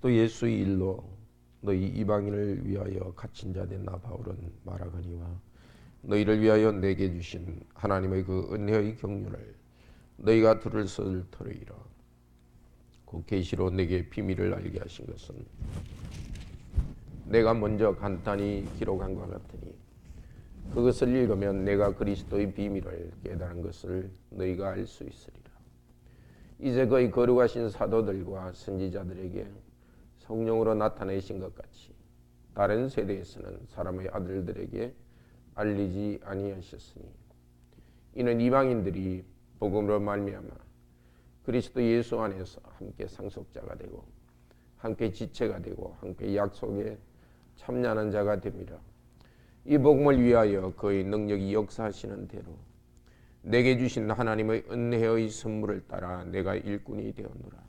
그리스도 예수의 일로 너희 이방인을 위하여 갇힌 자 된 나 바울은 말하거니와 너희를 위하여 내게 주신 하나님의 그 은혜의 경륜을 너희가 들을 터이라. 그 계시로 내게 비밀을 알게 하신 것은 내가 먼저 간단히 기록한 것 같으니 그것을 읽으면 내가 그리스도의 비밀을 깨달은 것을 너희가 알 수 있으리라. 이제 그의 거룩하신 사도들과 선지자들에게 성령으로 나타내신 것 같이 다른 세대에서는 사람의 아들들에게 알리지 아니하셨으니 이는 이방인들이 복음으로 말미암아 그리스도 예수 안에서 함께 상속자가 되고 함께 지체가 되고 함께 약속에 참여하는 자가 됩니다. 이 복음을 위하여 그의 능력이 역사하시는 대로 내게 주신 하나님의 은혜의 선물을 따라 내가 일꾼이 되었노라.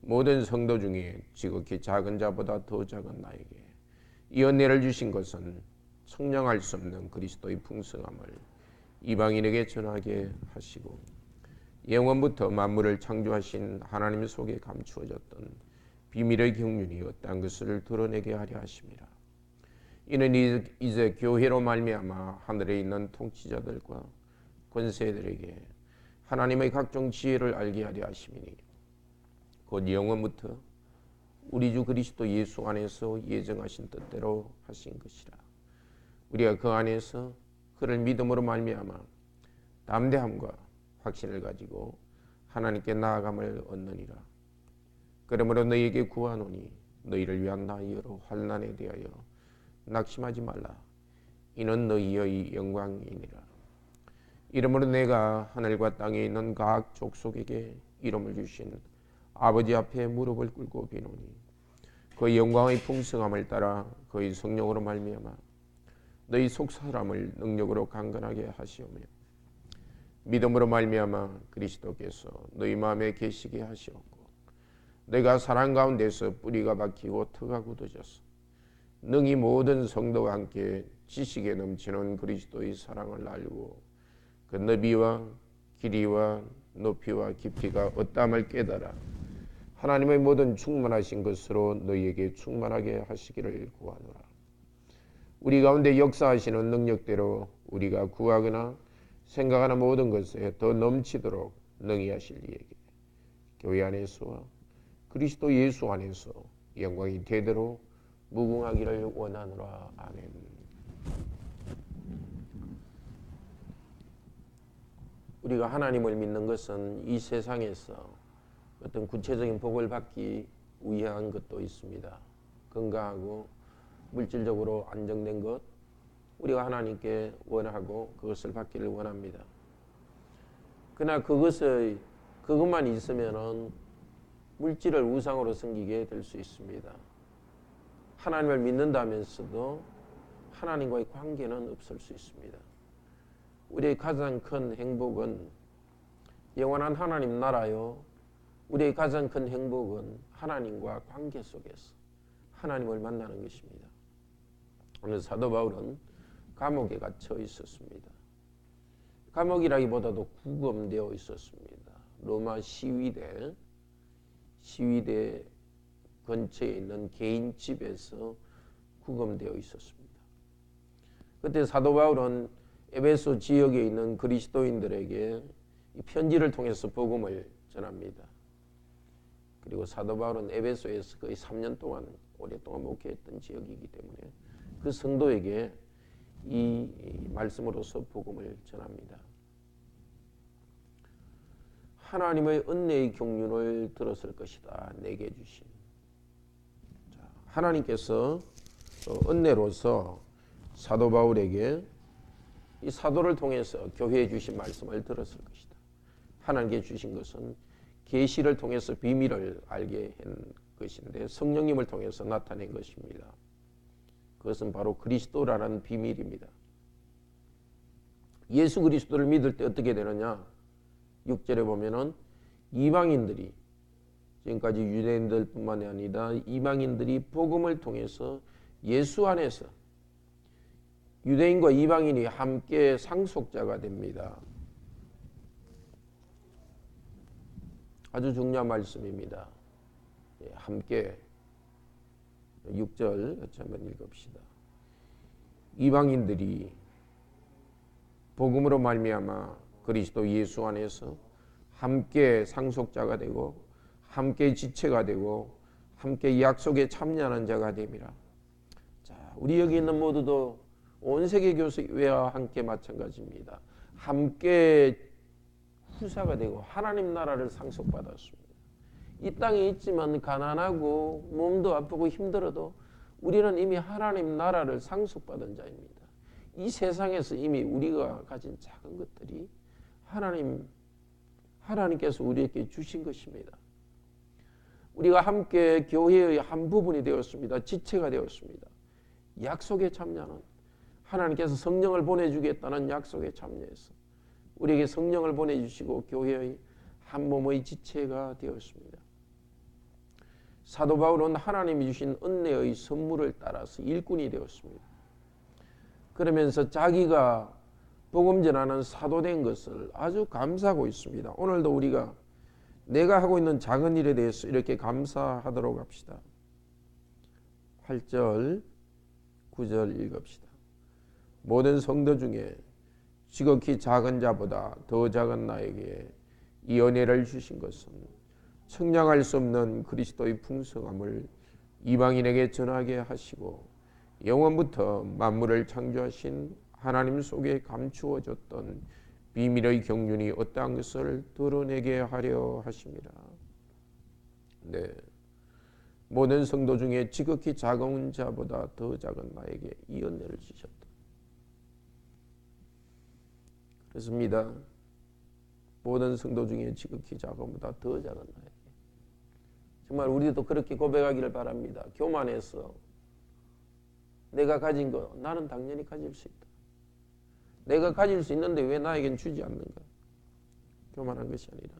모든 성도 중에 지극히 작은 자보다 더 작은 나에게 이 은혜를 주신 것은 측량할 수 없는 그리스도의 풍성함을 이방인에게 전하게 하시고 영원부터 만물을 창조하신 하나님 속에 감추어졌던 비밀의 경륜이 어떠한 것을 드러내게 하려 하심이라. 이는 이제 교회로 말미암아 하늘에 있는 통치자들과 권세들에게 하나님의 각종 지혜를 알게 하려 하심이니 곧 영원부터 우리 주 그리스도 예수 안에서 예정하신 뜻대로 하신 것이라. 우리가 그 안에서 그를 믿음으로 말미암아 담대함과 확신을 가지고 하나님께 나아감을 얻느니라. 그러므로 너희에게 구하노니 너희를 위한 나 여러 환난에 대하여 낙심하지 말라. 이는 너희의 영광이니라. 이러므로 내가 하늘과 땅에 있는 각 족속에게 이름을 주신 아버지 앞에 무릎을 꿇고 비노니 그 영광의 풍성함을 따라 그의 성령으로 말미암아 너희 속 사람을 능력으로 강건하게 하시오며 믿음으로 말미암아 그리스도께서 너희 마음에 계시게 하시었고 너희가 사랑 가운데서 뿌리가 박히고 터가 굳어져서 능히 모든 성도와 함께 지식에 넘치는 그리스도의 사랑을 알고 그 너비와 길이와 높이와 깊이가 어떠함을 깨달아 하나님의 모든 충만하신 것으로 너희에게 충만하게 하시기를 구하노라. 우리 가운데 역사하시는 능력대로 우리가 구하거나 생각하는 모든 것에 더 넘치도록 능히 하실 이에게 교회 안에서와 그리스도 예수 안에서 영광이 되도록 무궁하기를 원하노라. 아멘. 우리가 하나님을 믿는 것은 이 세상에서 어떤 구체적인 복을 받기 위한 것도 있습니다. 건강하고 물질적으로 안정된 것, 우리가 하나님께 원하고 그것을 받기를 원합니다. 그러나 그것만 있으면은 물질을 우상으로 섬기게 될 수 있습니다. 하나님을 믿는다면서도 하나님과의 관계는 없을 수 있습니다. 우리의 가장 큰 행복은 영원한 하나님 나라요. 우리의 가장 큰 행복은 하나님과 관계 속에서 하나님을 만나는 것입니다. 오늘 사도 바울은 감옥에 갇혀 있었습니다. 감옥이라기보다도 구금되어 있었습니다. 로마 시위대 근처에 있는 개인 집에서 구금되어 있었습니다. 그때 사도 바울은 에베소 지역에 있는 그리스도인들에게 이 편지를 통해서 복음을 전합니다. 그리고 사도 바울은 에베소에서 거의 3년 동안 오랫동안 목회했던 지역이기 때문에 그 성도에게 이 말씀으로서 복음을 전합니다. 하나님의 은혜의 경륜을 들었을 것이다. 내게 주신. 하나님께서 은혜로서 사도 바울에게 이 사도를 통해서 교회에 주신 말씀을 들었을 것이다. 하나님께 주신 것은 계시를 통해서 비밀을 알게 한 것인데 성령님을 통해서 나타낸 것입니다. 그것은 바로 그리스도라는 비밀입니다. 예수 그리스도를 믿을 때 어떻게 되느냐? 6절에 보면은 이방인들이 지금까지 유대인들뿐만이 아니라 이방인들이 복음을 통해서 예수 안에서 유대인과 이방인이 함께 상속자가 됩니다. 아주 중요한 말씀입니다. 함께 6절 같이 한번 읽읍시다. 이방인들이 복음으로 말미암아 그리스도 예수 안에서 함께 상속자가 되고 함께 지체가 되고 함께 약속에 참여하는 자가 됨이라. 자, 우리 여기 있는 모두도 온 세계 교회와 함께 마찬가지입니다. 함께 후사가 되고 하나님 나라를 상속받았습니다. 이 땅에 있지만 가난하고 몸도 아프고 힘들어도 우리는 이미 하나님 나라를 상속받은 자입니다. 이 세상에서 이미 우리가 가진 작은 것들이 하나님께서 우리에게 주신 것입니다. 우리가 함께 교회의 한 부분이 되었습니다. 지체가 되었습니다. 약속에 참여하는, 하나님께서 성령을 보내주겠다는 약속에 참여해서 우리에게 성령을 보내주시고 교회의 한 몸의 지체가 되었습니다. 사도 바울은 하나님이 주신 은혜의 선물을 따라서 일꾼이 되었습니다. 그러면서 자기가 복음 전하는 사도된 것을 아주 감사하고 있습니다. 오늘도 우리가 내가 하고 있는 작은 일에 대해서 이렇게 감사하도록 합시다. 8절, 9절 읽읍시다. 모든 성도 중에 지극히 작은 자보다 더 작은 나에게 이 은혜를 주신 것은 측량할 수 없는 그리스도의 풍성함을 이방인에게 전하게 하시고 영원부터 만물을 창조하신 하나님 속에 감추어졌던 비밀의 경륜이 어떠한 것을 드러내게 하려 하심이라. 네, 모든 성도 중에 지극히 작은 자보다 더 작은 나에게 이 은혜를 주셨다. 그렇습니다. 모든 성도 중에 지극히 작은보다 더 작은 나에게. 정말 우리도 그렇게 고백하기를 바랍니다. 교만해서 내가 가진 거 나는 당연히 가질 수 있다. 내가 가질 수 있는데 왜 나에겐 주지 않는가? 교만한 것이 아니라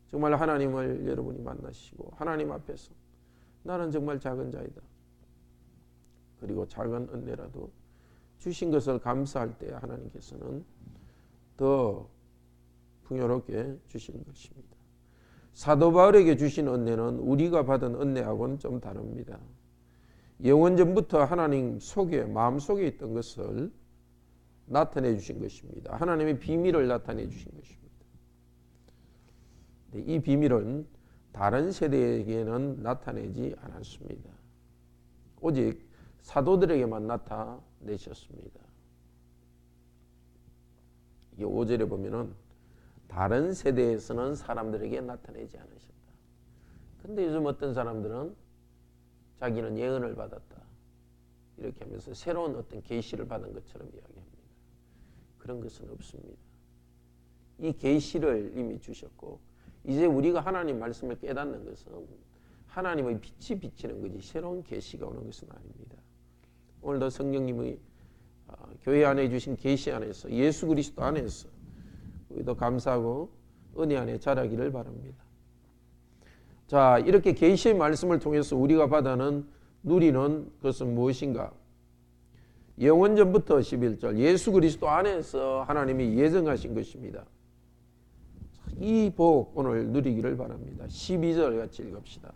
정말 하나님을 여러분이 만나시고 하나님 앞에서 나는 정말 작은 자이다. 그리고 작은 은혜라도 주신 것을 감사할 때 하나님께서는 더 풍요롭게 주시는 것입니다. 사도 바울에게 주신 은혜는 우리가 받은 은혜하고는 좀 다릅니다. 영원전부터 하나님 속에, 마음속에 있던 것을 나타내 주신 것입니다. 하나님의 비밀을 나타내 주신 것입니다. 이 비밀은 다른 세대에게는 나타내지 않았습니다. 오직 사도들에게만 나타내셨습니다. 이 5절에 보면은 다른 세대에서는 사람들에게 나타내지 않으셨다. 근데 요즘 어떤 사람들은 자기는 예언을 받았다. 이렇게 하면서 새로운 어떤 계시를 받은 것처럼 이야기합니다. 그런 것은 없습니다. 이 계시를 이미 주셨고 이제 우리가 하나님 말씀을 깨닫는 것은 하나님의 빛이 비치는 거지 새로운 계시가 오는 것은 아닙니다. 오늘도 성령님의 교회 안에 주신 계시 안에서 예수 그리스도 안에서 우리도 감사하고 은혜 안에 자라기를 바랍니다. 자, 이렇게 계시의 말씀을 통해서 우리가 받아는 누리는 것은 무엇인가? 영원전부터 11절 예수 그리스도 안에서 하나님이 예정하신 것입니다. 이 복 오늘 누리기를 바랍니다. 12절 같이 읽읍시다.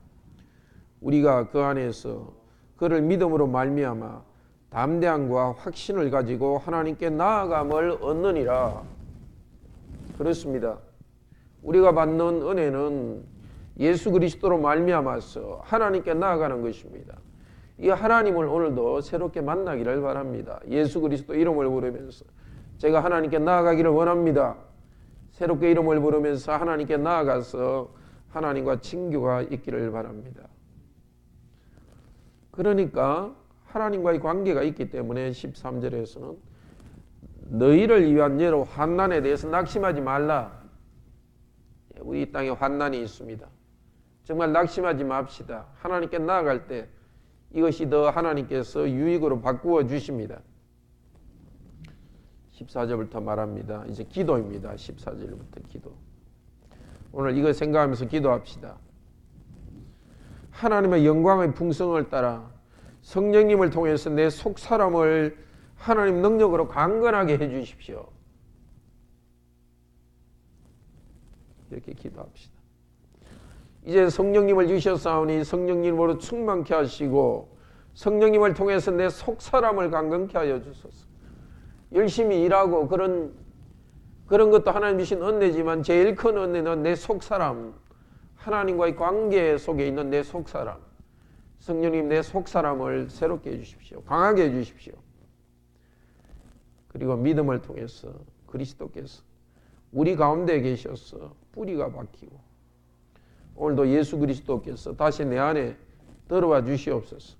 우리가 그 안에서 그를 믿음으로 말미암아 담대함과 확신을 가지고 하나님께 나아감을 얻느니라. 그렇습니다. 우리가 받는 은혜는 예수 그리스도로 말미암아서 하나님께 나아가는 것입니다. 이 하나님을 오늘도 새롭게 만나기를 바랍니다. 예수 그리스도 이름을 부르면서 제가 하나님께 나아가기를 원합니다. 새롭게 이름을 부르면서 하나님께 나아가서 하나님과 친교가 있기를 바랍니다. 그러니까 하나님과의 관계가 있기 때문에 13절에서는 너희를 위한 예로 환난에 대해서 낙심하지 말라. 우리 땅에 환난이 있습니다. 정말 낙심하지 맙시다. 하나님께 나아갈 때 이것이 더 하나님께서 유익으로 바꾸어 주십니다. 14절부터 말합니다. 이제 기도입니다. 14절부터 기도. 오늘 이거 생각하면서 기도합시다. 하나님의 영광의 풍성을 따라 성령님을 통해서 내 속사람을 하나님 능력으로 강건하게 해 주십시오. 이렇게 기도합시다. 이제 성령님을 주셨사오니 성령님으로 충만케 하시고 성령님을 통해서 내 속사람을 강건케 하여 주소서. 열심히 일하고 그런 것도 하나님 주신 은혜지만 제일 큰 은혜는 내 속사람, 하나님과의 관계 속에 있는 내 속사람. 성령님 내 속사람을 새롭게 해주십시오. 강하게 해주십시오. 그리고 믿음을 통해서 그리스도께서 우리 가운데 계셔서 뿌리가 박히고 오늘도 예수 그리스도께서 다시 내 안에 들어와 주시옵소서.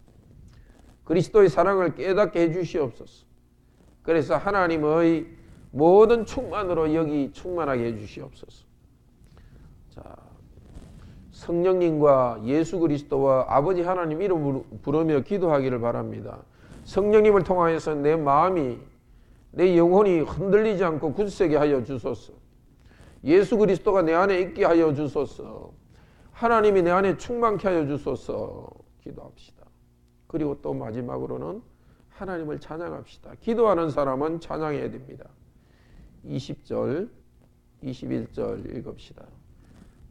그리스도의 사랑을 깨닫게 해주시옵소서. 그래서 하나님의 모든 충만으로 여기 충만하게 해주시옵소서. 자, 성령님과 예수 그리스도와 아버지 하나님 이름으로 부르며 기도하기를 바랍니다. 성령님을 통하여서 내 마음이 내 영혼이 흔들리지 않고 굳세게 하여 주소서. 예수 그리스도가 내 안에 있게 하여 주소서. 하나님이 내 안에 충만케 하여 주소서. 기도합시다. 그리고 또 마지막으로는 하나님을 찬양합시다. 기도하는 사람은 찬양해야 됩니다. 20절, 21절 읽읍시다.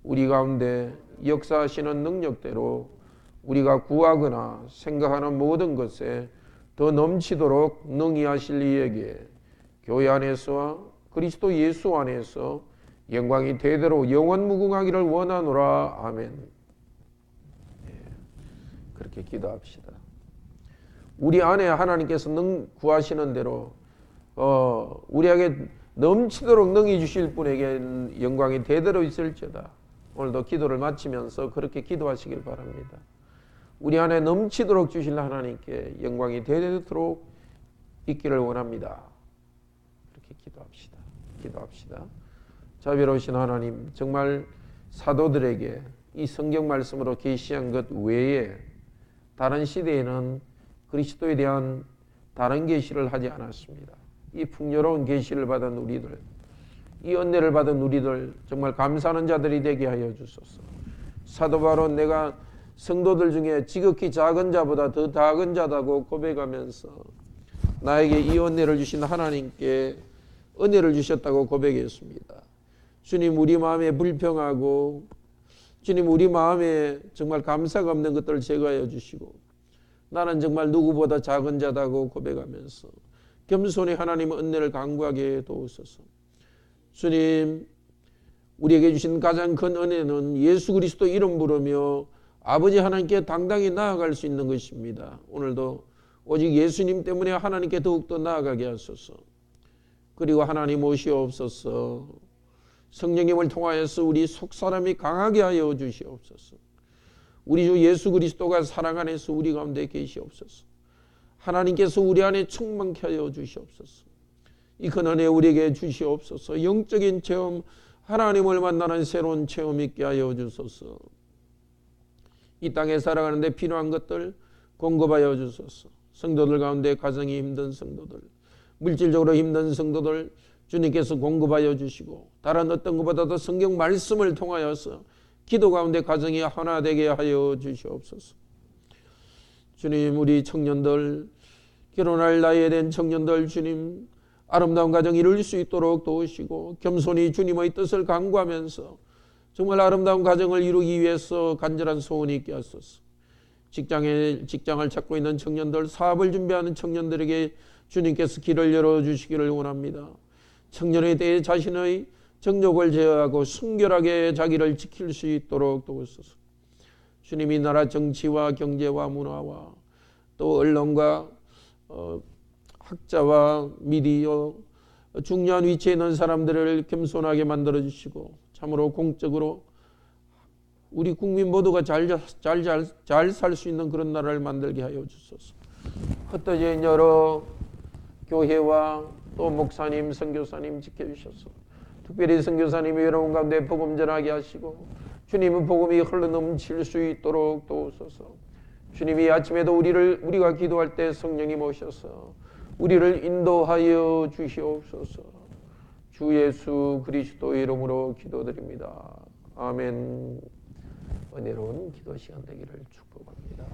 우리 가운데 역사하시는 능력대로 우리가 구하거나 생각하는 모든 것에 더 넘치도록 능히 하실 이에게 교회 안에서와 그리스도 예수 안에서 영광이 대대로 영원 무궁하기를 원하노라. 아멘. 그렇게 기도합시다. 우리 안에 하나님께서 구하시는 대로 우리에게 넘치도록 능히 주실 분에게 영광이 대대로 있을지어다. 오늘도 기도를 마치면서 그렇게 기도하시길 바랍니다. 우리 안에 넘치도록 주실 하나님께 영광이 대대로 있기를 원합니다. 그렇게 기도합시다. 기도합시다. 자비로우신 하나님, 정말 사도들에게 이 성경 말씀으로 계시한 것 외에 다른 시대에는 그리스도에 대한 다른 계시를 하지 않았습니다. 이 풍요로운 계시를 받은 우리들, 이 은혜를 받은 우리들 정말 감사하는 자들이 되게 하여 주소서. 사도 바로 내가 성도들 중에 지극히 작은 자보다 더 작은 자다고 고백하면서 나에게 이 은혜를 주신 하나님께 은혜를 주셨다고 고백했습니다. 주님, 우리 마음에 불평하고 주님, 우리 마음에 정말 감사가 없는 것들을 제거하여 주시고 나는 정말 누구보다 작은 자다고 고백하면서 겸손히 하나님의 은혜를 강구하게 도우소서. 주님, 우리에게 주신 가장 큰 은혜는 예수 그리스도 이름 부르며 아버지 하나님께 당당히 나아갈 수 있는 것입니다. 오늘도 오직 예수님 때문에 하나님께 더욱더 나아가게 하소서. 그리고 하나님 오시옵소서. 성령님을 통하여서 우리 속사람이 강하게 하여 주시옵소서. 우리 주 예수 그리스도가 사랑 안에서 우리 가운데 계시옵소서. 하나님께서 우리 안에 충만케 하여 주시옵소서. 이 큰 은혜 우리에게 주시옵소서. 영적인 체험, 하나님을 만나는 새로운 체험 있게 하여 주소서. 이 땅에 살아가는데 필요한 것들 공급하여 주소서. 성도들 가운데 가정이 힘든 성도들, 물질적으로 힘든 성도들 주님께서 공급하여 주시고 다른 어떤 것보다도 성경 말씀을 통하여서 기도 가운데 가정이 하나 되게 하여 주시옵소서. 주님, 우리 청년들, 결혼할 나이에 된 청년들 주님 아름다운 가정 이룰 수 있도록 도우시고 겸손히 주님의 뜻을 간구하면서 정말 아름다운 가정을 이루기 위해서 간절한 소원이 있게 하소서. 직장을 찾고 있는 청년들, 사업을 준비하는 청년들에게 주님께서 길을 열어주시기를 원합니다. 청년에 대해 자신의 정욕을 제어하고 순결하게 자기를 지킬 수 있도록 도우소서. 주님이 나라 정치와 경제와 문화와 또 언론과 학자와 미디어 중요한 위치에 있는 사람들을 겸손하게 만들어주시고 참으로 공적으로 우리 국민 모두가 잘 살 수 있는 그런 나라를 만들게 하여 주소서. 흩어진 여러 교회와 또 목사님, 선교사님 지켜주셔서 특별히 선교사님이 여러분 가운데 복음 전하게 하시고 주님의 복음이 흘러넘칠 수 있도록 도우소서. 주님이 아침에도 우리가 기도할 때 성령님 오셔서 우리를 인도하여 주시옵소서. 주 예수 그리스도의 이름으로 기도드립니다. 아멘. 은혜로운 기도 시간 되기를 축복합니다.